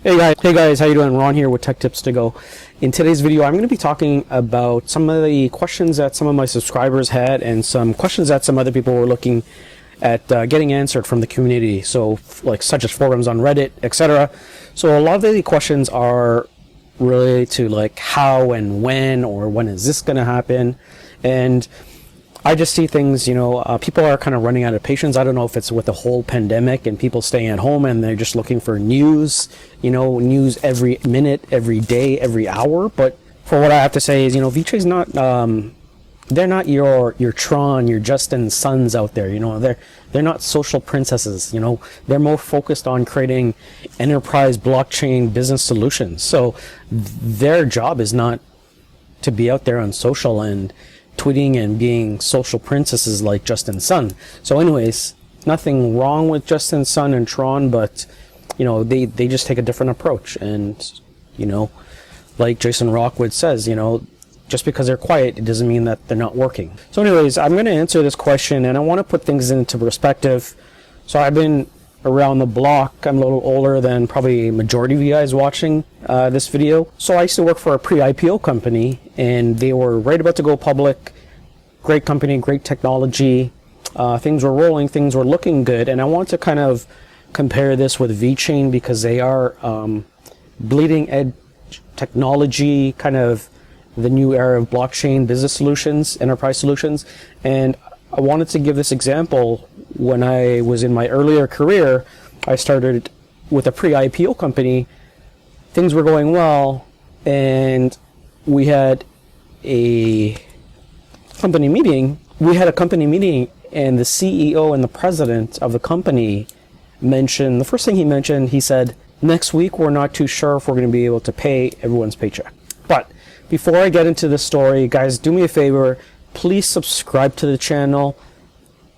Hey guys, how you doing? Ron here with Tech Tips to Go. In today's video, I'm going to be talking about some of the questions that some of my subscribers had and some questions that some other people were looking at getting answered from the community. So, like such as forums on Reddit, etc. So a lot of the questions are related to like how and when, or when is this going to happen, and I just see things, people are kind of running out of patience. I don't know if it's with the whole pandemic and people staying at home and they're just looking for news, news every minute, every day, every hour. But for what I have to say is, Vechain's not, they're not your Tron, your Justin Sons out there. They're not social princesses. They're more focused on creating enterprise blockchain business solutions. So their job is not to be out there on social and tweeting and being social princesses like Justin Sun. So anyways, nothing wrong with Justin Sun and Tron, but they just take a different approach. And like Jason Rockwood says, just because they're quiet, it doesn't mean that they're not working. So anyways, I'm going to answer this question, and I want to put things into perspective. So I've been around the block. I'm a little older than probably a majority of you guys watching this video. So I used to work for a pre-IPO company, and they were right about to go public. Great company, great technology. Things were rolling, things were looking good, and I want to kind of compare this with Vechain because they are bleeding edge technology, kind of the new era of blockchain business solutions, enterprise solutions. And I wanted to give this example. When I was in my earlier career, I started with a pre-IPO company. Things were going well, and we had a company meeting. And the CEO and the president of the company mentioned, the first thing he mentioned, he said, next week we're not too sure if we're going to be able to pay everyone's paycheck. But before I get into the story, guys, do me a favor, please subscribe to the channel.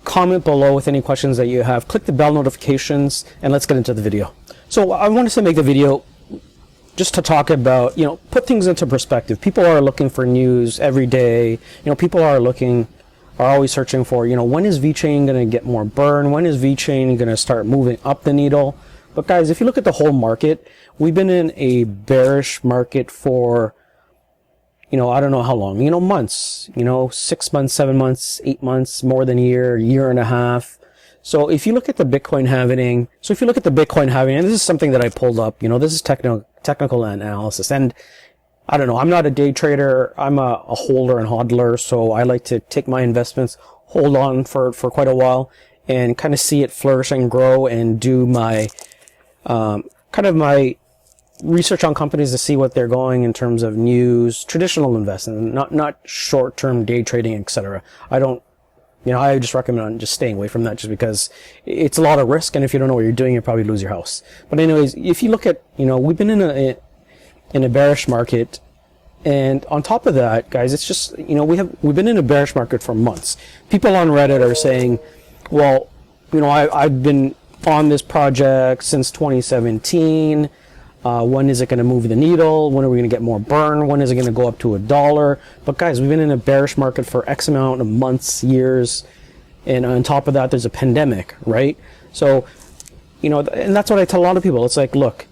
Comment below with any questions that you have. Click the bell notifications, and let's get into the video. So I wanted to make the video just to talk about, put things into perspective. People are looking for news every day. People are always searching for, when is Vechain going to get more burn? When is Vechain going to start moving up the needle? But guys, if you look at the whole market, we've been in a bearish market for I don't know how long, months, 6 months, 7 months, 8 months, more than a year and a half. So if you look at the Bitcoin halving, and this is something that I pulled up, this is technical analysis. And I don't know, I'm not a day trader. I'm a holder and hodler. So I like to take my investments, hold on for quite a while, and kind of see it flourish and grow, and do my, my research on companies to see what they're going in terms of news, traditional investing, not short-term day trading, etc. I just recommend just staying away from that, just because it's a lot of risk, and if you don't know what you're doing, you'll probably lose your house. But anyways, if you look at, we've been in a bearish market, and on top of that, guys, it's just, we've been in a bearish market for months. People on Reddit are saying, well, I've been on this project since 2017. When is it going to move the needle? When are we going to get more burn? When is it going to go up to $1? But guys, we've been in a bearish market for X amount of months, years, and on top of that, there's a pandemic, right? So, and that's what I tell a lot of people. It's like, look,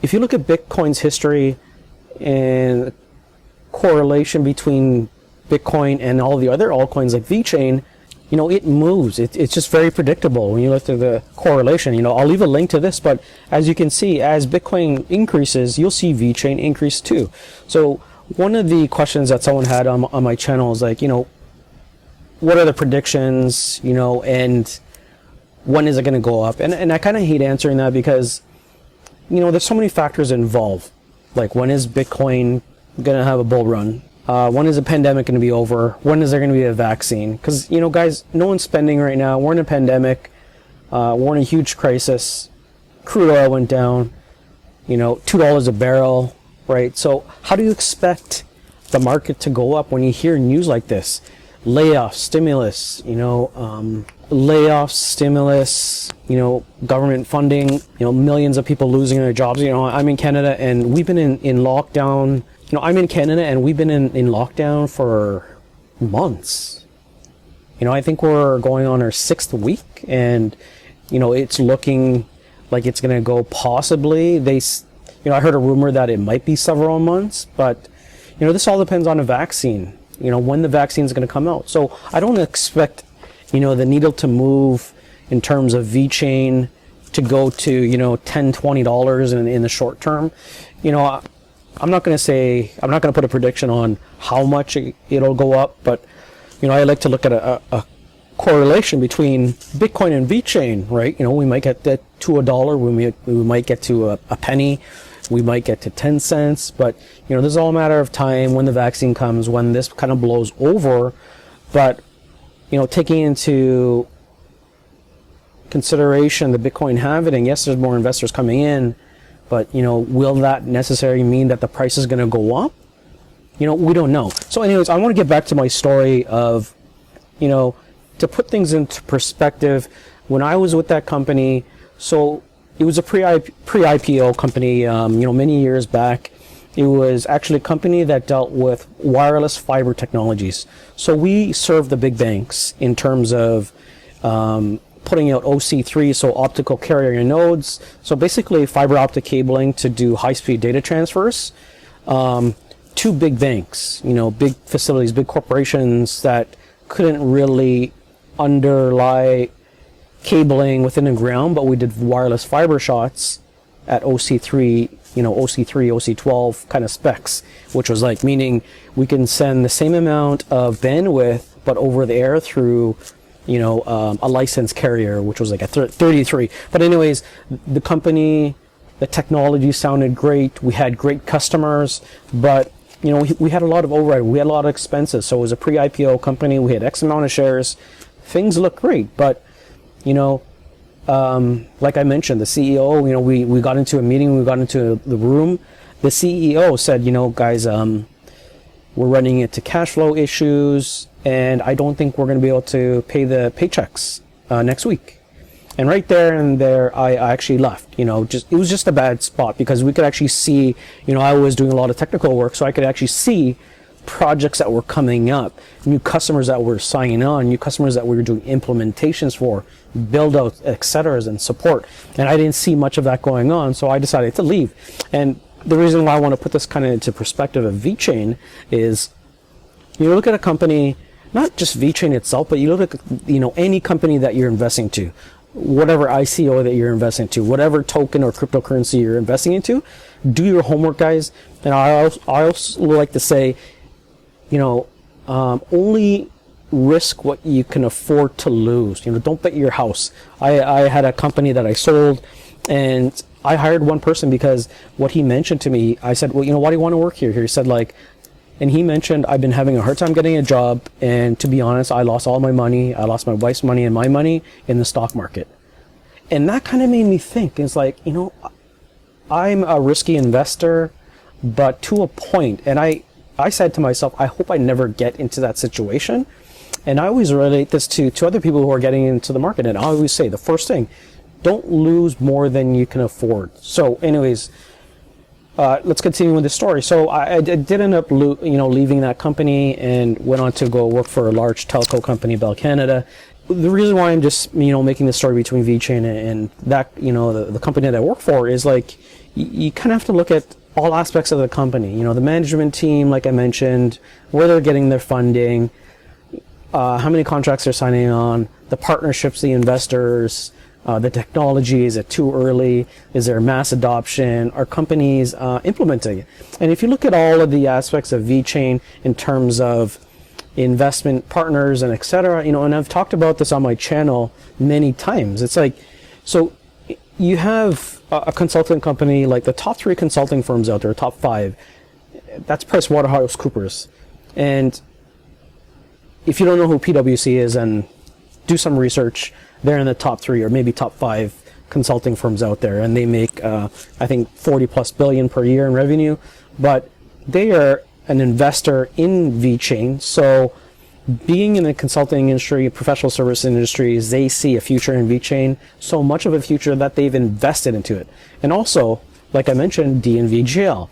if you look at Bitcoin's history and correlation between Bitcoin and all the other altcoins like Vechain, it moves. It's just very predictable when you look at the correlation. I'll leave a link to this, but as you can see, as Bitcoin increases, you'll see Vechain increase too. So one of the questions that someone had on my channel is like, what are the predictions, and when is it going to go up? And I kind of hate answering that because, there's so many factors involved. Like, when is Bitcoin going to have a bull run? When is the pandemic going to be over? When is there going to be a vaccine? Because, guys, no one's spending right now. We're in a pandemic. We're in a huge crisis. Crude oil went down, $2 a barrel, right? So how do you expect the market to go up when you hear news like this? Layoffs, stimulus, government funding, millions of people losing their jobs. I'm in Canada, and we've been in lockdown. I'm in Canada, and we've been in lockdown for months. I think we're going on our 6th week, and, it's looking like it's going to go possibly. I heard a rumor that it might be several months, but this all depends on a vaccine. When the vaccine is going to come out. So I don't expect the needle to move in terms of Vechain to go to $10-20 in the short term. I'm not going to put a prediction on how much it'll go up, but I like to look at a correlation between Bitcoin and Vechain, right? We might get that to $1, we might get to a penny, we might get to 10 cents, but this is all a matter of time when the vaccine comes, when this kind of blows over. But taking into consideration the Bitcoin halving, yes, there's more investors coming in, but will that necessarily mean that the price is going to go up? We don't know. So anyways, I want to get back to my story of to put things into perspective. When I was with that company, so it was a pre-IPO company, many years back. It was actually a company that dealt with wireless fiber technologies. So we served the big banks in terms of putting out OC3, so optical carrier nodes. So basically fiber optic cabling to do high-speed data transfers to big banks, big facilities, big corporations that couldn't really underlie cabling within the ground, but we did wireless fiber shots at OC3, OC12 kind of specs, which was like, meaning we can send the same amount of bandwidth, but over the air through, a licensed carrier, which was like a 33. But anyways, the company, the technology sounded great. We had great customers, but we had a lot of overhead. We had a lot of expenses. So it was a pre-IPO company. We had X amount of shares. Things looked great, but like I mentioned, the CEO, we got into a meeting, we got into the room. The CEO said, guys, we're running into cash flow issues, and I don't think we're going to be able to pay the paychecks next week. And right there and there, I actually left. It was just a bad spot, because we could actually see, I was doing a lot of technical work, so I could actually see projects that were coming up, new customers that were signing on, new customers that we were doing implementations for, build out, etc., and support. And I didn't see much of that going on, so I decided to leave. And the reason why I want to put this kind of into perspective of Vechain is, you look at a company, not just Vechain itself, but you look at any company that you're investing to, whatever ICO that you're investing to, whatever token or cryptocurrency you're investing into, do your homework, guys. And I also like to say, only risk what you can afford to lose. Don't bet your house. I had a company that I sold, and I hired one person because what he mentioned to me, I said, well, why do you want to work here? He said, and he mentioned, I've been having a hard time getting a job, and to be honest, I lost all my money. I lost my wife's money and my money in the stock market. And that kind of made me think. It's like, I'm a risky investor, but to a point, and I said to myself, I hope I never get into that situation. And I always relate this to other people who are getting into the market. And I always say the first thing, don't lose more than you can afford. So anyways, let's continue with the story. So I did end up leaving that company and went on to go work for a large telco company, Bell Canada. The reason why I'm just making this story between Vechain and that the company that I work for is like, you kind of have to look at all aspects of the company. The management team, like I mentioned, where they're getting their funding, how many contracts they're signing on, the partnerships, the investors, the technology. Is it too early? Is there mass adoption? Are companies implementing it? And if you look at all of the aspects of Vechain in terms of investment partners and etc., and I've talked about this on my channel many times. It's like, so you have a consulting company, like the top 3 consulting firms out there, top 5, that's PricewaterhouseCoopers. And if you don't know who PwC is, and do some research, they're in the top 3 or maybe top 5 consulting firms out there, and they make I think 40+ billion per year in revenue. But they are an investor in Vechain, so being in the consulting industry, professional service industries, they see a future in Vechain, so much of a future that they've invested into it. And also, like I mentioned, DNVGL.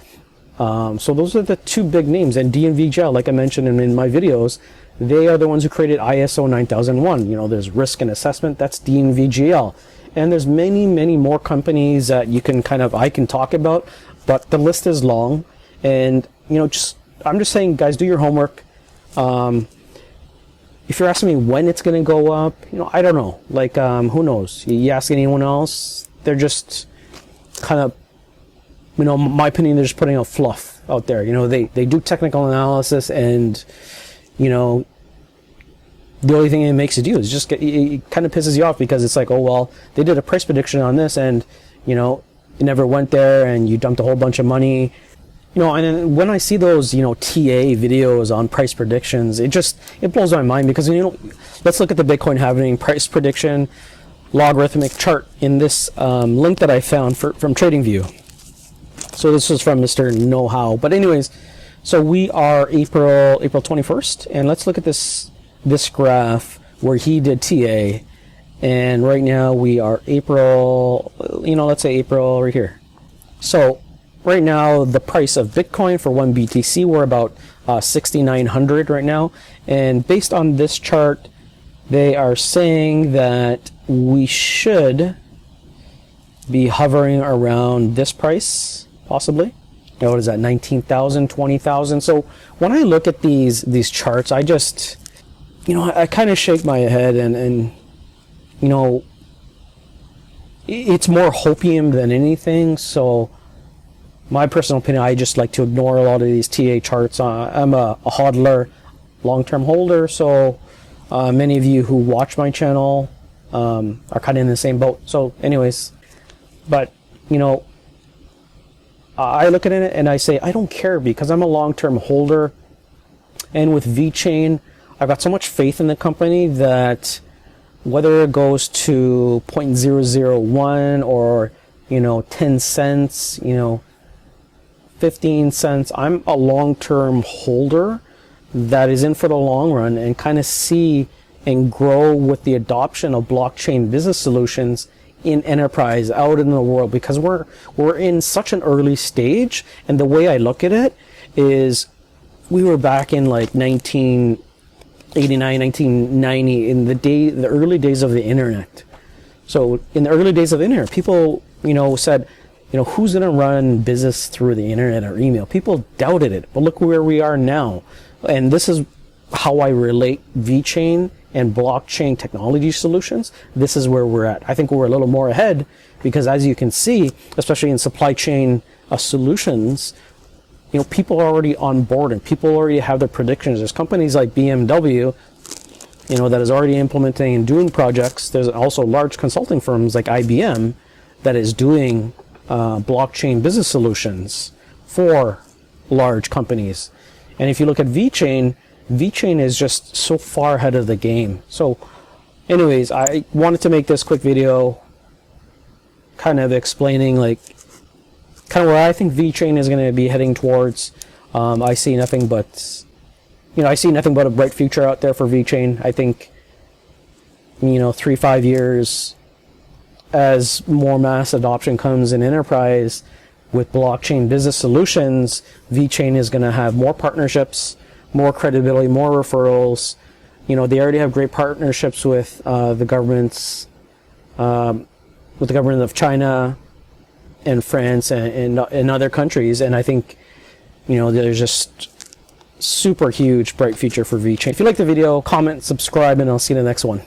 So those are the 2 big names. And DNVGL, like I mentioned in my videos, they are the ones who created ISO 9001. There's risk and assessment, that's DNVGL. And there's many, many more companies that I can talk about. but the list is long, and I'm just saying, guys, do your homework. If you're asking me when it's going to go up, I don't know. Like, who knows? You ask anyone else, they're just kind of, my opinion, they're just putting out fluff out there. They do technical analysis, and, the only thing it makes you do is just it kind of pisses you off, because it's like, oh, well, they did a price prediction on this, and, it never went there, and you dumped a whole bunch of money. And then when I see those, TA videos on price predictions, it blows my mind, because, let's look at the Bitcoin halving price prediction logarithmic chart in this link that I found from TradingView. So this was from Mr. Know-How. But anyways, so we are April 21st, and let's look at this graph where he did TA, and right now we are April, let's say April right here. So right now, the price of Bitcoin for 1 BTC, we're about 6,900 right now. And based on this chart, they are saying that we should be hovering around this price, possibly. What is that, 19,000, 20,000? So when I look at these charts, I just, I kind of shake my head, and it's more hopium than anything. So my personal opinion, I just like to ignore a lot of these TA charts. I'm a hodler, long-term holder, so many of you who watch my channel are kind of in the same boat. So anyways, but I look at it and I say, I don't care, because I'm a long-term holder. And with Vechain, I've got so much faith in the company that whether it goes to 0.001 or 10 cents, 15 cents, I'm a long-term holder that is in for the long run, and kind of see and grow with the adoption of blockchain business solutions in enterprise out in the world, because we're in such an early stage. And the way I look at it is, we were back in like 1989, 1990, in the early days of the internet. So in the early days of the internet, people said, who's going to run business through the internet or email? People doubted it. But look where we are now. And this is how I relate Vechain and blockchain technology solutions. This is where we're at. I think we're a little more ahead, because as you can see, especially in supply chain solutions, people are already on board, and people already have their predictions. There's companies like BMW, that is already implementing and doing projects. There's also large consulting firms like IBM that is doing blockchain business solutions for large companies. And if you look at Vechain is just so far ahead of the game. So anyways, I wanted to make this quick video kind of explaining kind of where I think Vechain is going to be heading towards. I see nothing but a bright future out there for Vechain. I think 3-5 years, as more mass adoption comes in enterprise with blockchain business solutions, Vechain is going to have more partnerships, more credibility, more referrals. They already have great partnerships with the government of China and France and other countries. And I think, there's just super huge bright future for Vechain. If you like the video, comment, subscribe, and I'll see you in the next one.